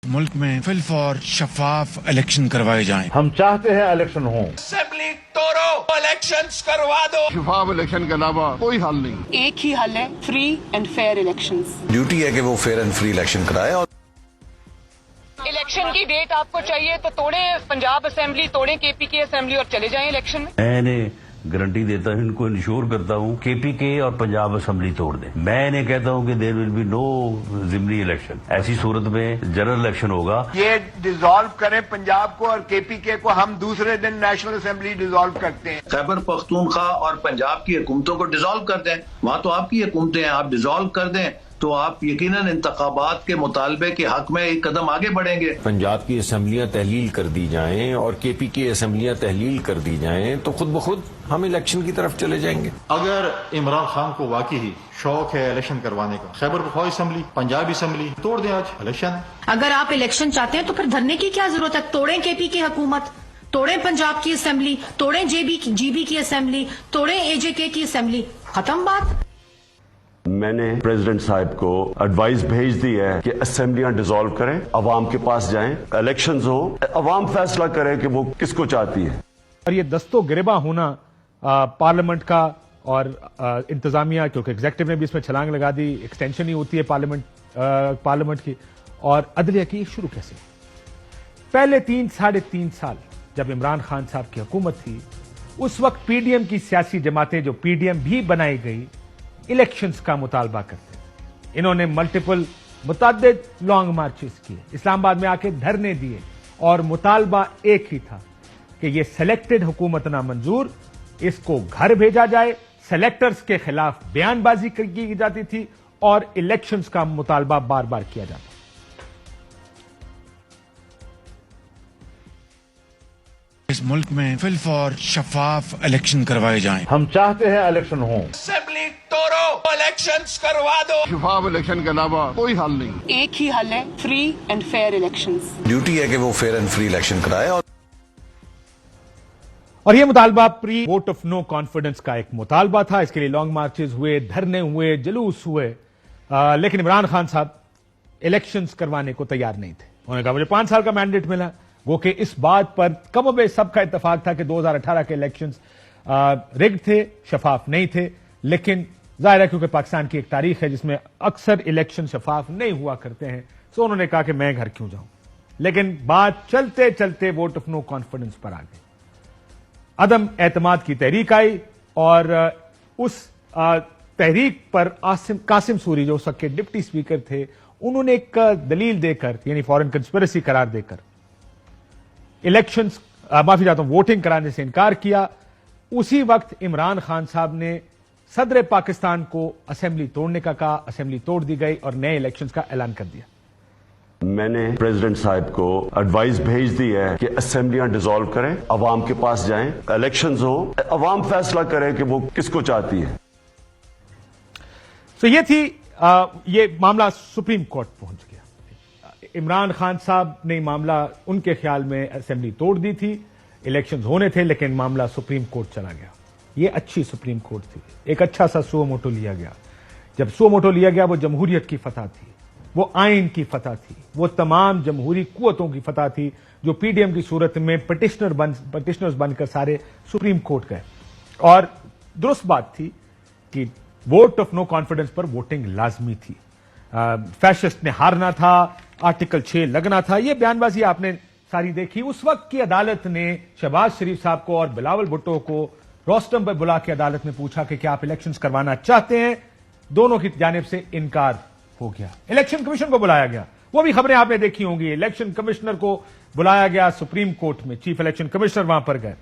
मुल्क में fill for शफाफ election करवाए जाएं। हम चाहते हैं इलेक्शन हो। असेंबली तोड़ो, इलेक्शंस करवा दो। शफाफ इलेक्शन के अलावा कोई हल नहीं। एक ही हल है, free and fair elections. Duty है कि वो फेयर एंड फ्री इलेक्शन कराए। और इलेक्शन की डेट आपको चाहिए तो तोड़े पंजाब असेंबली, तोड़े केपीके असेंबली और चले जाएं इलेक्शन में। मैंने गारंटी देता हूं, इनको इंश्योर करता हूं, केपीके और पंजाब असेंबली तोड़ दें। मैं इन्हें कहता हूं कि देयर विल बी नो जिमनी इलेक्शन। ऐसी सूरत में जनरल इलेक्शन होगा। ये डिसॉल्व करें पंजाब को और केपीके को, हम दूसरे दिन नेशनल असेंबली डिसॉल्व करते हैं। खैबर पख्तूनख्वा और पंजाब की हुकूमतों को डिसॉल्व कर दें। वहां तो आपकी हुकूमतें हैं, आप डिसॉल्व कर दें तो आप यकीनन इंतखाबात के मुतालबे के हक में एक कदम आगे बढ़ेंगे। पंजाब की असेंबलियां तहलील कर दी जाएं और केपी की असेंबलियां तहलील कर दी जाएं तो खुद ब खुद हम इलेक्शन की तरफ चले जाएंगे। अगर इमरान खान को वाकई ही शौक है इलेक्शन करवाने का, खैबर पख्तूनख्वा असेंबली, पंजाब असेंबली तोड़ दें, आज इलेक्शन। अगर आप इलेक्शन चाहते हैं तो फिर धरने की क्या जरूरत है? तोड़ें केपी की हुकूमत, तोड़ें पंजाब की असेंबली, तोड़ें जीबी की असेंबली, तोड़ें एजेके की असेंबली, खत्म बात। मैंने प्रेसिडेंट साहब को एडवाइस भेज दी है कि असेंबलियां डिसॉल्व करें, अवाम के पास जाएं, इलेक्शंस हो, अवाम फैसला करे कि वो किसको चाहती है। और ये दस्तो गिरबा होना पार्लियामेंट का और इंतजामिया, क्योंकि एग्जेक्टिव ने भी इसमें छलांग लगा दी, एक्सटेंशन ही होती है पार्लियामेंट की, और अदलिया की शुरू कैसे? पहले 3-3.5 साल जब इमरान खान साहब की हुकूमत थी, उस वक्त पीडीएम की सियासी जमातें, जो पीडीएम भी बनाई गई, इलेक्शंस का मुतालबा करते। इन्होंने मल्टीपल मुतअद्दिद लॉन्ग मार्चेस किए, इस्लामाबाद में आके धरने दिए, और मुतालबा एक ही था कि ये सेलेक्टेड हुकूमत ना मंजूर, इसको घर भेजा जाए। सेलेक्टर्स के खिलाफ बयानबाजी की जाती थी और इलेक्शंस का मुतालबा बार बार किया जाता। इस मुल्क में फिल फॉर शफाफ इलेक्शन करवाए जाएं। हम चाहते हैं इलेक्शन हो। असेंबली तोड़ो, इलेक्शंस करवा दो। शफाफ इलेक्शन के अलावा कोई हल नहीं। एक ही हल है, free and fair elections. Duty है कि वो फेयर एंड फ्री इलेक्शन कराए। और यह मुतालबा pre vote of no confidence का एक मुतालबा था। इसके लिए लॉन्ग मार्चेस हुए, धरने हुए, जुलूस हुए, लेकिन इमरान खान साहब इलेक्शंस करवाने को तैयार नहीं थे। उन्होंने कहा मुझे 5 साल का मैंडेट मिला, वो कि इस बात पर कमोबे सबका इत्तेफाक था कि 2018 के इलेक्शंस रिग्ड थे, शफाफ नहीं थे। लेकिन जाहिर है क्योंकि पाकिस्तान की एक तारीख है जिसमें अक्सर इलेक्शन शफाफ नहीं हुआ करते हैं, तो उन्होंने कहा कि मैं घर क्यों जाऊं। लेकिन बात चलते चलते वोट ऑफ नो कॉन्फिडेंस पर आ गई। अदम एतमाद की तहरीक आई और उस तहरीक पर कासिम सूरी, जो उस वक्त के डिप्टी स्पीकर थे, उन्होंने एक दलील देकर, यानी फॉरेन कंस्पिरेसी करार देकर इलेक्शंस, माफी चाहता हूं, वोटिंग कराने से इनकार किया। उसी वक्त इमरान खान साहब ने सदर पाकिस्तान को असेंबली तोड़ने का कहा, असेंबली तोड़ दी गई और नए इलेक्शंस का ऐलान कर दिया। मैंने प्रेसिडेंट साहब को एडवाइस भेज दी है कि असेंबलियां डिसॉल्व करें, अवाम के पास जाएं, इलेक्शंस हो, अवाम फैसला करे कि वो किसको चाहती है। तो ये थी ये मामला सुप्रीम कोर्ट पहुंच गया। इमरान खान साहब ने मामला उनके ख्याल में असेंबली तोड़ दी थी, इलेक्शंस होने थे, लेकिन मामला सुप्रीम कोर्ट चला गया। ये अच्छी सुप्रीम कोर्ट थी, एक अच्छा सा सुओ मोटो लिया गया। जब सुओ मोटो लिया गया, वो जमहूरियत की फतह थी, वो आइन की फतह थी, वो तमाम जमहूरी कुव्वतों की फतह थी, जो पीडीएम की सूरत में पटिशनर्स बनकर सारे सुप्रीम कोर्ट गए। और दुरुस्त बात थी कि वोट ऑफ नो कॉन्फिडेंस पर वोटिंग लाजमी थी। फैशिस्ट ने हारना था, आर्टिकल 6 लगना था, यह बयानबाजी आपने सारी देखी। उस वक्त की अदालत ने शहबाज शरीफ साहब को और बिलावल भुट्टो को रोस्टम पर बुला के अदालत में पूछा कि क्या आप इलेक्शंस करवाना चाहते हैं। दोनों की जानिब से इनकार हो गया। इलेक्शन कमीशन को बुलाया गया, वो भी खबरें आपने देखी होंगी। इलेक्शन कमिश्नर को बुलाया गया सुप्रीम कोर्ट में, चीफ इलेक्शन कमिश्नर वहां पर गए।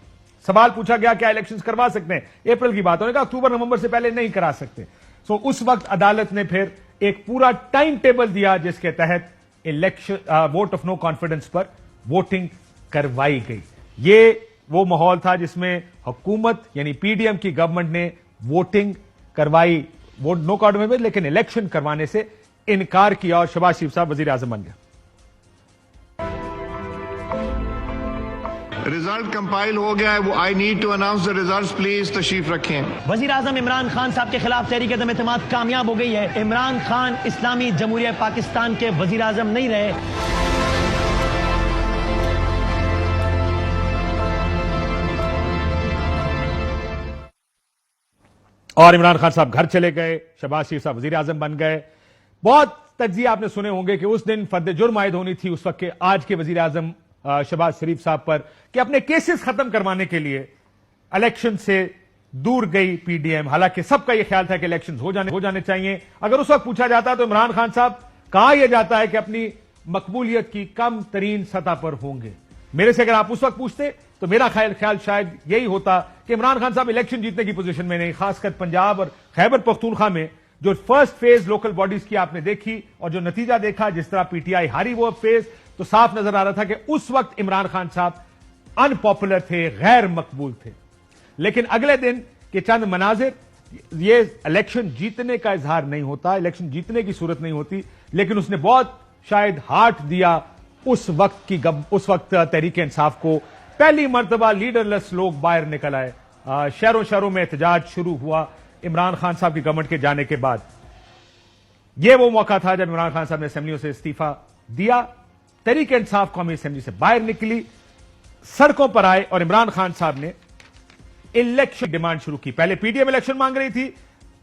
सवाल पूछा गया क्या इलेक्शंस करवा सकते हैं। अप्रैल की बात, उन्होंने कहा अक्टूबर नवंबर से पहले नहीं करा सकते। सो उस वक्त अदालत ने फिर एक पूरा टाइम टेबल दिया जिसके तहत election vote of no confidence पर वोटिंग करवाई गई। ये वो माहौल था जिसमें हुकूमत यानी पीडीएम की गवर्नमेंट ने वोटिंग करवाई, वोट नो कॉन्फिडेंस में, लेकिन इलेक्शन करवाने से इनकार किया और शहबाज शरीफ साहब वजीर आजम बन गया। रिजल्ट कंपाइल हो गया है, वो I need to announce the results, please तशरीफ रखें। वजीर आजम इमरान खान साहब के खिलाफ तहरीक अदम एतमाद कामयाब हो गई है। इमरान खान इस्लामी जमहूरिया पाकिस्तान के वजीर आजम नहीं रहे। और इमरान खान साहब घर चले गए, शहबाज शरीफ साहब वजीर आजम बन गए। बहुत तज्जिया आपने सुने होंगे कि उस दिन फर्द जुर्म आयद होनी थी उस वक्त के आज के वजीर आजम शहबाज शरीफ साहब पर कि अपने केसेस खत्म करवाने के लिए इलेक्शन से दूर गई पीडीएम। हालांकि सबका यह ख्याल था कि इलेक्शन हो जाने चाहिए। अगर उस वक्त पूछा जाता तो इमरान खान साहब कहा यह जाता है कि अपनी मकबूलियत की कम तरीन सतह पर होंगे। मेरे से अगर आप उस वक्त पूछते तो मेरा ख्याल शायद यही होता कि इमरान खान साहब इलेक्शन जीतने की पोजीशन में नहीं, खासकर पंजाब और खैबर पख्तूनख्वा में जो फर्स्ट फेज लोकल बॉडीज की आपने देखी और जो नतीजा देखा, जिस तरह पीटीआई हारी वो फेज, तो साफ नजर आ रहा था कि उस वक्त इमरान खान साहब अनपॉपुलर थे, गैर मकबूल थे। लेकिन अगले दिन के चंद मनाजिर, ये इलेक्शन जीतने का इजहार नहीं होता, इलेक्शन जीतने की सूरत नहीं होती, लेकिन उसने बहुत शायद हार्ट दिया उस वक्त तहरीक इंसाफ को। पहली मर्तबा लीडरलेस लोग बाहर निकल आए, शहरों शहरों में एहतजाज शुरू हुआ इमरान खान साहब की गवर्नमेंट के जाने के बाद। यह वो मौका था जब इमरान खान साहब ने असेंबलियों से इस्तीफा दिया, तहरीक इंसाफ कौमी असेंबली से बाहर निकली, सड़कों पर आए और इमरान खान साहब ने इलेक्शन डिमांड शुरू की। पहले पीडीएम इलेक्शन मांग रही थी,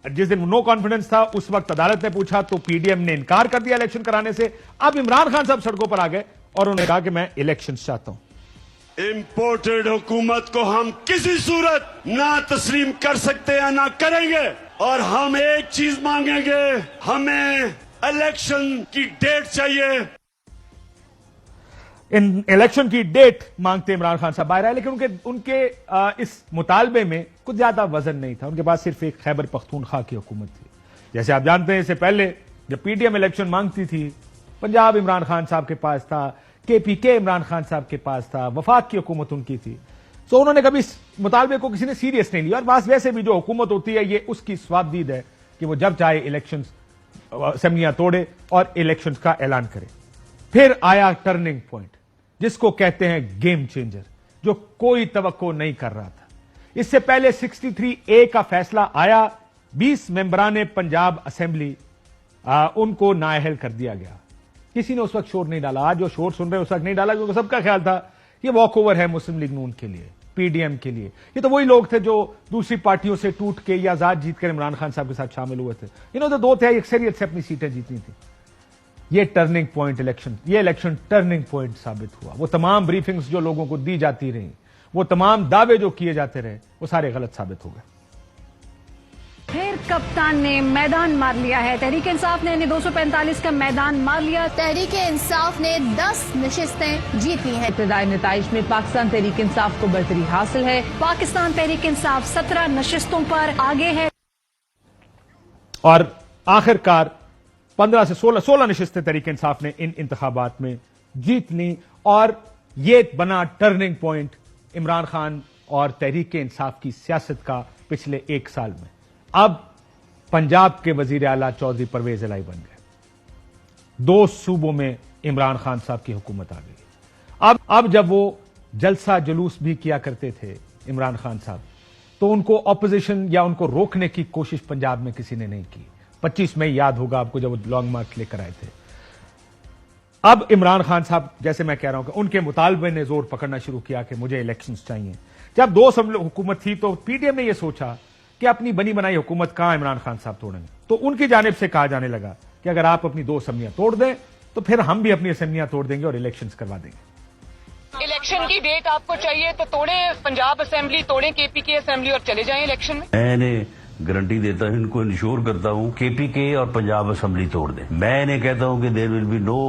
जिस दिन नो कॉन्फिडेंस था उस वक्त अदालत ने पूछा तो पीडीएम ने इनकार कर दिया इलेक्शन कराने से। अब इमरान खान साहब सड़कों पर आ गए और उन्होंने कहा कि मैं इलेक्शन चाहता हूं। इम्पोर्टेड हुकूमत को हम किसी सूरत ना तस्लीम कर सकते हैं, ना करेंगे। और हम एक चीज मांगेंगे, हमें इलेक्शन की डेट चाहिए। इन इलेक्शन की डेट मांगते इमरान खान साहब बाहर आए, लेकिन उनके इस मुतालबे में कुछ ज्यादा वजन नहीं था। उनके पास सिर्फ एक खैबर पख्तूनख्वा की हुकूमत थी। जैसे आप जानते हैं, इससे पहले जब पीडीएम इलेक्शन मांगती थी, पंजाब इमरान खान साहब के पास था, केपीके इमरान खान साहब के पास था, वफाक की हुकूमत उनकी थी। तो उन्होंने कभी इस मुतालबे को किसी ने सीरियस नहीं लिया। और बस वैसे भी जो हुकूमत होती है, ये उसकी स्वाबदीद है कि वो जब चाहे इलेक्शन असेंबलियां तोड़े और इलेक्शन का ऐलान करे। फिर आया टर्निंग पॉइंट, जिसको कहते हैं गेम चेंजर, जो कोई तवक्को नहीं कर रहा था। इससे पहले 63A का फैसला आया, 20 मेंबराने पंजाब असेंबली उनको नाअहल कर दिया गया। किसी ने उस वक्त शोर नहीं डाला। आज जो शोर सुन रहे हैं उस वक्त नहीं डाला, क्योंकि सबका ख्याल था ये वॉक ओवर है मुस्लिम लीग नून के लिए, पीडीएम के लिए। ये तो वही लोग थे जो दूसरी पार्टियों से टूट के या आजाद जीतकर इमरान खान साहब के साथ शामिल हुए थे। इन्होंने तो 2 तिहाई अक्सरियत से अपनी सीटें जीतनी थी। ये टर्निंग पॉइंट इलेक्शन, ये इलेक्शन टर्निंग पॉइंट साबित हुआ। वो तमाम ब्रीफिंग्स जो लोगों को दी जाती रही, वो तमाम दावे जो किए जाते रहे, वो सारे गलत साबित हो गए। फिर कप्तान ने मैदान मार लिया है। तहरीक इंसाफ ने 245 का मैदान मार लिया। तहरीक इंसाफ ने 10 नशिस्तें जीती हैं। इब्तदाई नताइज में पाकिस्तान तहरीक इंसाफ को बरतरी हासिल है। पाकिस्तान तहरीक इंसाफ 17 नशिस्तों पर आगे है और आखिरकार 15 से 16 नशिस्तें तहरीक इंसाफ ने इन इंतखाबात में जीत ली। और ये बना टर्निंग पॉइंट इमरान खान और तहरीक इंसाफ की सियासत का पिछले 1 साल में। अब पंजाब के वजीर आला चौधरी परवेज इलाही बन गए। 2 सूबों में इमरान खान साहब की हुकूमत आ गई। अब जब वो जलसा जुलूस भी किया करते थे इमरान खान साहब, तो उनको ऑपोजिशन या उनको रोकने की कोशिश पंजाब में किसी ने नहीं की। 25 मई याद होगा आपको, जब वो लॉन्ग मार्च लेकर आए थे। अब इमरान खान साहब, जैसे मैं कह रहा हूं कि उनके मुतालबे ने जोर पकड़ना शुरू किया कि मुझे इलेक्शंस चाहिए। जब 2 हुकूमत थी तो पीडीएम ने यह सोचा कि अपनी बनी बनाई हुकूमत कहां इमरान खान साहब तोड़ेंगे। तो उनकी जानिब से कहा जाने लगा कि अगर आप अपनी 2 असेंबलियां तोड़ दें तो फिर हम भी अपनी असेंबलियां तोड़ देंगे और इलेक्शंस करवा देंगे। इलेक्शन की डेट आपको चाहिए तो तोड़े पंजाब असेंबली, तोड़े केपीके असेंबली और चले जाएं इलेक्शन में। मैंने गारंटी देता हूं, इनको इंश्योर करता हूं, केपीके और पंजाब असेंबली तोड़ दें। मैं इन्हें कहता हूं कि देयर विल बी नो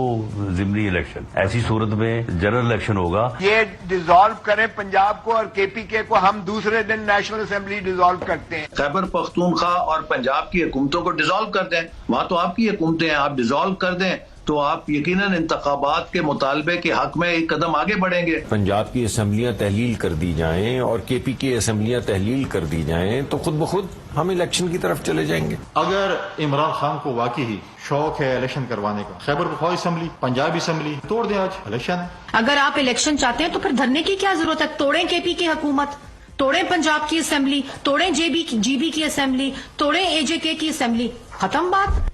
जिमनी इलेक्शन। ऐसी सूरत में जनरल इलेक्शन होगा। ये डिसॉल्व करें पंजाब को और केपीके को, हम दूसरे दिन नेशनल असेंबली डिसॉल्व करते हैं। खैबर पख्तूनख्वा और पंजाब की हुकूमतों को डिसॉल्व कर दें। वहां तो आपकी हुकूमतें हैं, आप डिसॉल्व कर दें तो आप यकीनन इंतखाबात के मुतालबे के हक में एक कदम आगे बढ़ेंगे। पंजाब की असेंबलियां तहलील कर दी जाएं और केपी की असेंबलियां तहलील कर दी जाएं तो खुद ब खुद हम इलेक्शन की तरफ चले जाएंगे। अगर इमरान खान को वाकई ही शौक है इलेक्शन करवाने का, खैबर पख्तूनख्वा असेंबली, पंजाबी असेंबली तोड़ दें, आज इलेक्शन है। अगर आप इलेक्शन चाहते हैं तो फिर धरने की क्या जरूरत है? तोड़ें केपी की हुकूमत, तोड़ें पंजाब की असेंबली, तोड़ें जीबी की असेंबली, तोड़ें एजेके की असेंबली, खत्म बात।